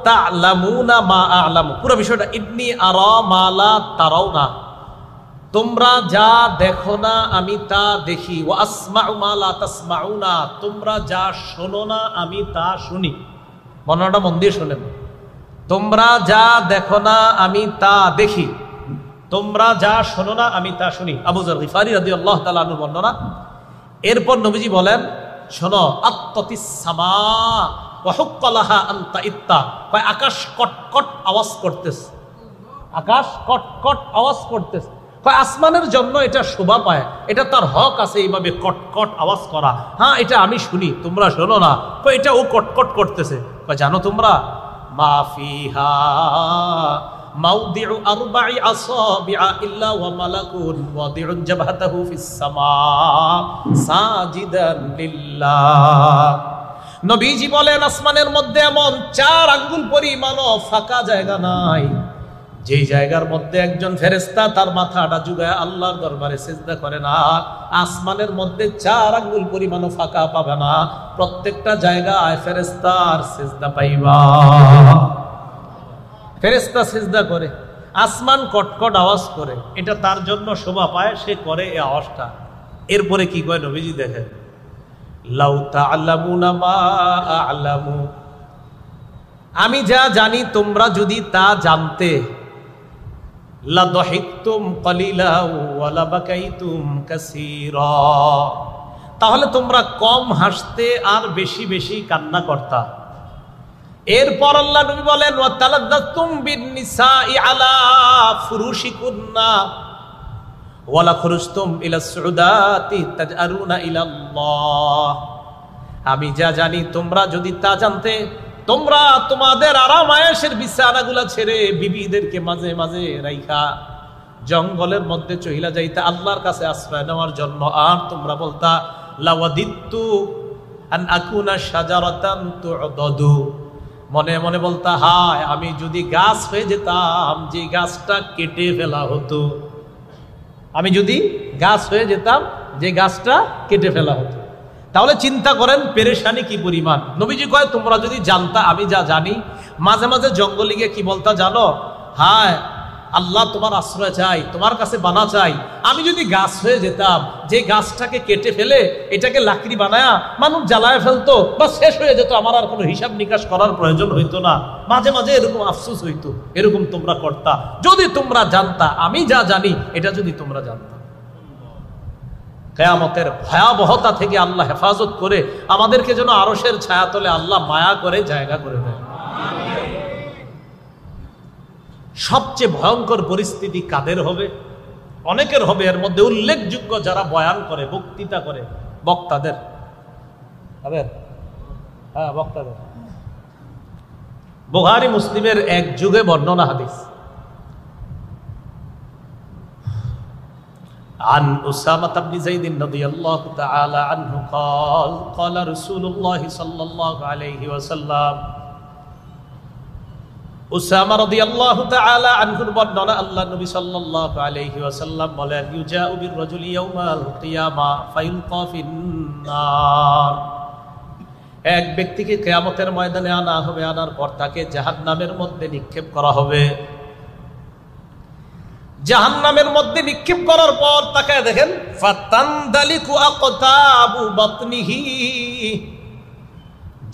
তা'লামুনা মা আ'লামু, পুরো বিষয়টা ইন্নী আরা মা লা তারাউনা, তোমরা যা দেখো না আমি তা দেখি, ওয়া আসমাউ মা লা তাসমাউনা, তোমরা যা শোনো না আমি তা শুনি। বর্ণনাটা মন দিয়ে শোনেন, তোমরা যা দেখো না আমি তা দেখি, তোমরা যা শোনো না আমি তা শুনি। আবু যর গিফারি রাদিয়াল্লাহু তাআলা আনহু বর্ণনা। এরপর নবীজি বলেন, শোনো, আত্তাতিস সামা ওয়া হুক্কালাহা আনতা ইত্তা, কয় আকাশ কটকট আওয়াজ করতেছে, আকাশ কটকট আওয়াজ করতেছে, কয় আসমানের জন্য এটা শোভা পায়, এটা তার হক আছে এইভাবে কটকট আওয়াজ করা। হ্যাঁ, এটা আমি শুনি, তোমরা শোনো না। কয় এটা ও কটকট করতেছে। কয় জানো তোমরা, মা ফিহা মাউদিউ আরবা'i আসাবি'a ইল্লা ওয়া মালাকুন ওয়াদি'ুন জাবহাতাহু ফিস সামা সাজিদান লিল্লাহ। নবীজি বলেন, আসমানের মধ্যে এমন 4 আঙ্গুল পরিমাণও ফাঁকা জায়গা নাই, যে জায়গার মধ্যে একজন ফেরেশতা তার মাথাটা ঝুঁকায় আল্লাহর দরবারে সিজদা করে না। আসমানের মধ্যে 4 আঙ্গুল পরিমাণও ফাঁকা পাবে না, প্রত্যেকটা জায়গায় ফেরেশতার সিজদা পাইবা। ফেরেশতা সিজদা করে, আসমান কটকট আওয়াজ করে, এটা তার জন্য শোভা পায়, সে করে এই আওয়াজটা। এরপরে কি কয় নবীজি দেখেন, লাউ তা'লামুনা মা আ'লামু, আমি যা জানি তোমরা যদি তা জানতে, লা দাহিকতুম কালিলা ওয়া লা বাকাইতুম কাসীরা, তাহলে তোমরা কম হাসতে আর বেশি বেশি কান্না করতা। এরপর আল্লাহ নবী বলেন, ওয়া তালাদ্দাতুম বিন-নিসাই আলা ফুরুশিকুন্না ওয়া লা খুরুজতুম ইলা সুউদাতি তাজআরুনা ইলাল্লাহ, আমি যা জানি তোমরা যদি তা জানতে, তোমরা তোমাদের আরাম আয়েশের বিছানাগুলা ছেড়ে বিবিদেরকে মাঝে মাঝে রাইখা জঙ্গলের মধ্যে চহিলা যাইতা আল্লাহর কাছে আশ্রয় নেওয়ার জন্য। আর তোমরা বলতা, লাওয়াদিত্তু আন আকুনা শাজারাতান তু'দাদু, মনে মনে বলতা, হায় আমি যদি গাছ হয়ে যেতাম, যে গাছটা কেটে ফেলা হতো, আমি যদি গাছ হয়ে যেতাম, যে গাছটা কেটে ফেলা হতো। তাহলে চিন্তা করেন পেরেশানি কি পরিমাণ। নবীজি কয়, তোমরা যদি জানতা আমি যা জানি, মাঝে মাঝে জঙ্গলে গিয়ে কি বলতা জানো, হায় আল্লাহ তোমার আশ্রয় চাই, তোমার কাছে বানা চাই, আমি যদি গাছ হয়ে যেতাম, যে গাছটাকে কেটে ফেলে এটাকে লাকড়ি বানায়া মানুষ জ্বালায় ফেলতো বা শেষ হয়ে যেত, আমার আর কোনো হিসাব নিকাশ করার প্রয়োজন হইতো না। মাঝে মাঝে এরকম আফসোস হইতো, এরকম তোমরা করতা যদি তোমরা জানতা আমি যা জানি, এটা যদি তোমরা জানতা। কিয়ামতের ভয়াবহতা থেকে আল্লাহ হেফাজত করে আমাদেরকে যেন আরশের ছায়াতলে আল্লাহ মায়া করে জায়গা করে দেয়। সবচেয়ে ভয়ঙ্কর পরিস্থিতি কাদের হবে? অনেকের হবে, এর মধ্যে উল্লেখযোগ্য যারা বয়ান করে, বক্তৃতা করে, বক্তাদের, হ্যাঁ বক্তাদের। বুখারী মুসলিমের এক যুগে বর্ণনা হাদিস। عن أسامة بن زيد رضي الله تعالى عنه قال قال رسول الله صلى الله عليه وسلم উসামা রাদিয়াল্লাহু তাআলা আনহুর বর্ণনা, আল্লাহ নবী সাল্লাল্লাহু আলাইহি ওয়াসাল্লাম বলেন, ইউজাউ বির রাজুলি ইয়াউমাল কিয়ামা ফায়ুলকা ফিন্নার। এক ব্যক্তিকে কিয়ামতের ময়দানে আনা হবে, আনার পর তাকে জাহান্নামের মধ্যে নিক্ষেপ করা হবে। জাহান্নামের মধ্যে নিক্ষেপ করার পর তাকে দেখেন, ফাতানদালিকু আকতাবু বাতনিহি।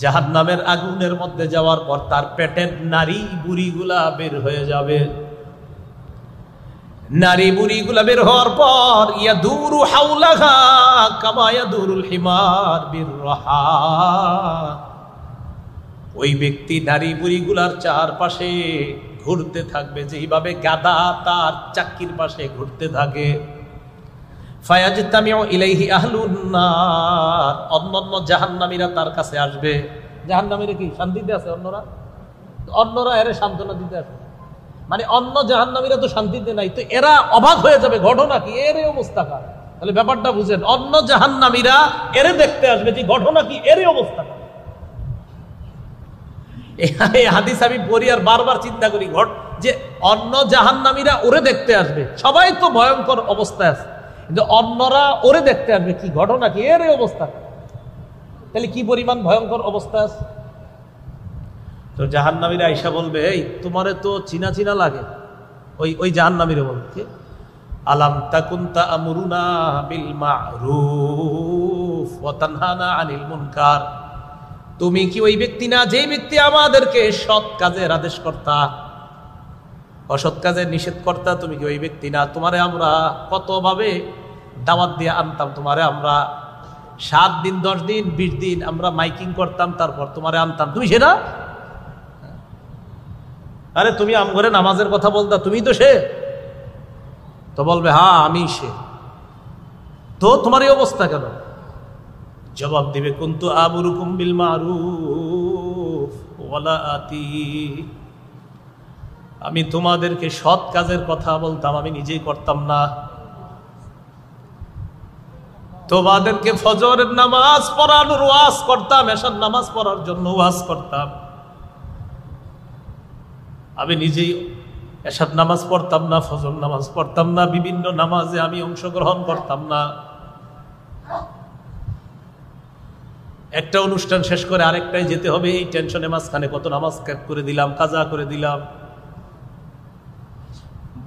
জাহান্নামের আগুনের মধ্যে যাওয়ার পর তার পেটের নারী বুড়িগুলা বের হয়ে যাবে। নারী বুড়িগুলা বের হওয়ার পর ইয়াদুরু হাওলাহা কামা ইয়াদুরুল হিমার বিররাহা। ওই ব্যক্তি নারী বুড়িগুলার চারপাশে ঘুরতে থাকবে, যেইভাবে গাধা তার চাক্কির পাশে ঘুরতে থাকে। ফায়াজতামিউ ইলাইহি আহলুন নার। অন্যান্য জাহান্নামীরা তার কাছে আসবে। জাহান্নামীরা কি শান্তিতে আছে? অন্যরা এর সান্ত্বনা দিতে আসে। মানে অন্য জাহান্নামীরা তো শান্তিতে নাই, তো এরা অবাক হয়ে যাবে, ঘটনা কি, এর অবস্থা কার? তাহলে ব্যাপারটা বুঝেন, অন্য জাহান্নামীরা এরে দেখতে আসবে যে ঘটনা কি, এর অবস্থা কার। এই হাদিস আমি পড়ি আর বারবার চিন্তা করি, যে অন্য জাহান্নামীরা ওরে দেখতে আসবে। সবাই তো ভয়ঙ্কর অবস্থায় আছে, কিন্তু অন্যরা ওরে দেখতে আসবে, কি ঘটনা কি, এর অবস্থা। তাহলে কি পরিমাণ ভয়ঙ্কর অবস্থা আছে। তো জাহান্নামীরা আয়েশা বলবে, এই তোমারে তো চিনা চিনা লাগে। ওই জাহান্নামীরা বলবে, আলাম তাকুন তা'মুরুনা বিল মা'রুফ ওয়া তানহানা আনিল মুনকার। তুমি কি ওই ব্যক্তি না যেই ব্যক্তি আমাদেরকে সৎ কাজের আদেশ করতা, অসৎ কাজের নিষেধ করতা? তুমি কি ওই ব্যক্তি না? তোমারে আমরা কতভাবে দাওয়াত দিয়ে আনতাম, তোমারে আমরা 7 দিন 10 দিন 20 দিন আমরা মাইকিং করতাম, তারপর তোমারে আনতাম, তুমি সেটা? আরে তুমি আমগরে নামাজের কথা বলতা, তুমি তো সে। তো বলবে, হ্যাঁ আমি সে। তো তোমার এই অবস্থা কেন? জবাব দিবে, কুনতু আমুরুকুম বিল মারুফ ওয়ালা আতি। আমি তোমাদেরকে সৎ কাজের কথা বলতাম, আমি নিজেই করতাম না। তোমাদেরকে ফজরের নামাজ পড়ানোর ওয়াজ করতাম, এশার নামাজ পড়ার জন্য ওয়াজ করতাম, আমি নিজেই এশার নামাজ পড়তাম না, ফজর নামাজ পড়তাম না, বিভিন্ন নামাজে আমি অংশগ্রহণ করতাম না। একটা অনুষ্ঠান শেষ করে আরেকটাই যেতে হবে, এই টেনশনে মাঝখানে কত নামাজ করে দিলাম, কাজা করে দিলাম।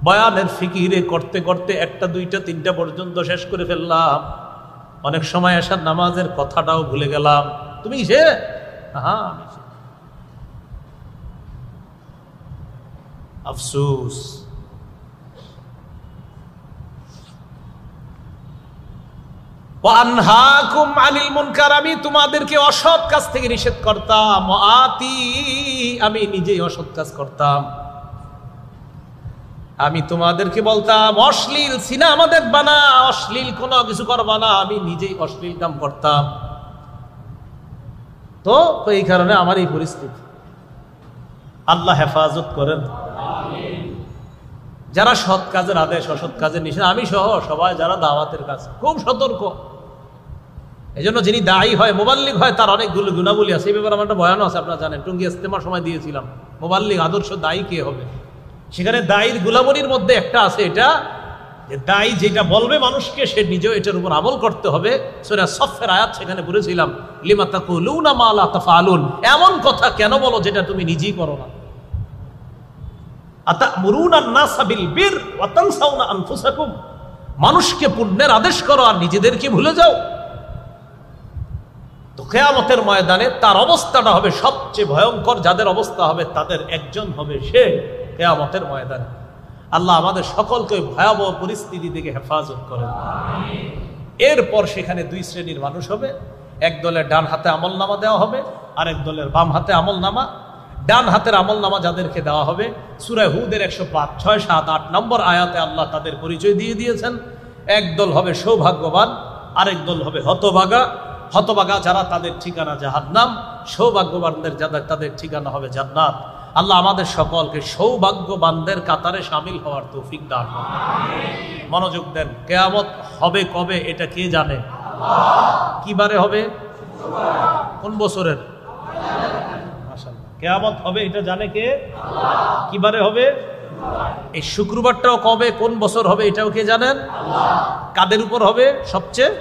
বয়ানের ফিকিরে করতে করতে 1টা 2টা 3টা পর্যন্ত শেষ করে ফেললাম। অনেক সময় এশার নামাজের কথাটাও ভুলে গেলাম। তুমি সে? হ্যাঁ আমি সে। আফসোস। ওয়ানহাকুম আনিল মুনকার। আমি তোমাদেরকে অসৎ কাজ থেকে নিষেধ করতাম। আতি, আমি নিজেই অসৎ কাজ করতাম। আমি তোমাদেরকে বলতাম অশ্লীল সিনেমা দেখবা না, অশ্লীল কোনো কিছু করবা না, আমি নিজেই অশ্লীল কাম করতাম। তো এই কারণে আমার এই পরিস্থিতি। আল্লাহ হেফাজত করেন। যারা সৎ কাজের আদেশ, অসৎ কাজের নিষেধ, আমি সহ সবাই যারা দাওয়াতের কাজ, খুব সতর্ক। এই জন্য যিনি দায়ী হয়, মুবাল্লিগ হয়, তার অনেকগুলো গুণাবলী আছে। এই ব্যাপারে আমার একটা বয়ানও আছে, আপনারা জানেন, টুঙ্গি ইজতেমার সময় দিয়েছিলাম। মুবাল্লিগ আদর্শ দায়ী কে হবে, সেখানে দায়ীর গুণাবলীর মধ্যে একটা আছে, এটা যে দায়ী যেটা বলবে মানুষকে, সে নিজেও এটার উপর আমল করতে হবে। সূরা সফের আয়াত সেখানে বলেছিলাম, লিমা তাকুলুনা মা লা তাফআলুন। এমন কথা কেন বলো যেটা তুমি নিজেই করো না। আতা'মুরুনা আন-নাসা বিল বির ওয়া তানসাউনা আনফুসাকুম। মানুষকে পুণ্যের আদেশ করো আর নিজেদেরকে ভুলে যাও। তো কিয়ামতের ময়দানে তার অবস্থাটা হবে সবচেয়ে ভয়ঙ্কর। যাদের অবস্থা হবে তাদের একজন হবে সে কিয়ামতের ময়দানে। আল্লাহ আমাদের সকলকে ভয়াবহ পরিস্থিতি থেকে হেফাজত করেন। এরপর সেখানে 2 শ্রেণীর মানুষ হবে। এক দলের ডান হাতে আমলনামা দেওয়া হবে, আরেক দলের বাম হাতে আমলনামা। ডান হাতের আমল নামা যাদেরকে দেওয়া হবে, সূরা হুদের 105, 6, 7, 8 নম্বর আয়াতে আল্লাহ তাদের পরিচয় দিয়ে দিয়েছেন। একদল হবে সৌভাগ্যবান, আরেক দল হবে হতভাগা। হতভাগা যারা, তাদের ঠিকানা জাহান্নাম। সৌভাগ্যবানদের যাদের, তাদের ঠিকানা হবে জান্নাত। আল্লাহ আমাদের সকলকে সৌভাগ্যবানদের কাতারে শামিল হওয়ার তৌফিক দান করুন। মনোযোগ দেন। কিয়ামত হবে কবে এটা কে জানে? কিবারে হবে? কোন বছরের? মাশাআল্লাহ। কিয়ামত হবে এটা জানে কে? কিবারে হবে? এই শুক্রবারটাও কবে, কোন বছর হবে এটাও কে জানেন? কাদের উপর হবে? সবচেয়ে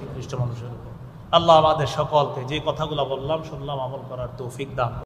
নিকৃষ্ট মানুষের উপর। আল্লাহ আমাদের সকলকে যে কথাগুলো বললাম শুনলাম আমল করার তৌফিক দান।